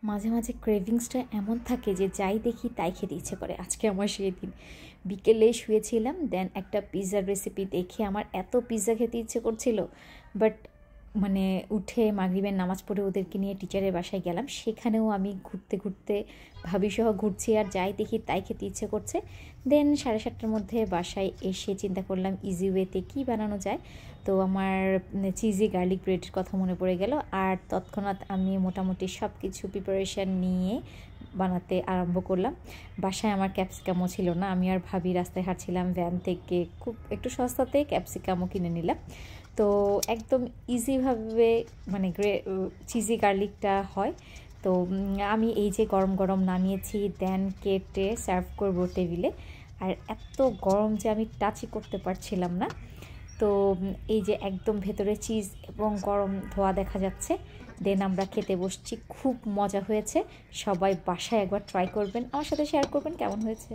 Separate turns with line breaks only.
মাঝে মাঝে ক্রেভিংসটা এমন থাকে যে যাই দেখি তাই খেতে ইচ্ছে করে। আজকে আমার সেই দিন। বিকেলে শুয়েছিলাম, দেন একটা পিৎজার রেসিপি দেখে আমার এত পিৎজা খেতে ইচ্ছে করছিল। বাট মানে উঠে মাগরিবের নামাজ পড়ে ওদেরকে নিয়ে টিচারের বাসায় গেলাম, সেখানেও আমি ঘুরতে ঘুরতে ভাবিসহ ঘুরছি আর যাই দেখি তাই খেতে ইচ্ছে করছে। দেন 7:30টার মধ্যে বাসায় এসে চিন্তা করলাম ইজি ওয়েতে কী বানানো যায়। তো আমার চিজি গার্লিক ব্রেডের কথা মনে পড়ে গেল, আর তৎক্ষণাৎ আমি মোটামুটি সব কিছু প্রিপারেশান নিয়ে বানাতে আরম্ভ করলাম। বাসায় আমার ক্যাপসিকামও ছিল না, আমি আর ভাবি রাস্তায় হাঁটছিলাম, ভ্যান থেকে খুব একটু সস্তাতে ক্যাপসিকামও কিনে নিলাম। তো একদম ইজিভাবে মানে চিজি গার্লিকটা হয়। তো আমি এই যে গরম গরম নামিয়েছি, দেন কেটে সার্ভ করব টেবিলে। আর এত গরম যে আমি টাচই করতে পারছিলাম না। তো এই যে একদম ভেতরে চিজ এবং গরম ধোয়া দেখা যাচ্ছে। দেন আমরা খেতে বসছি, খুব মজা হয়েছে। সবাই বাসায় একবার ট্রাই করবেন, আমার সাথে শেয়ার করবেন কেমন হয়েছে।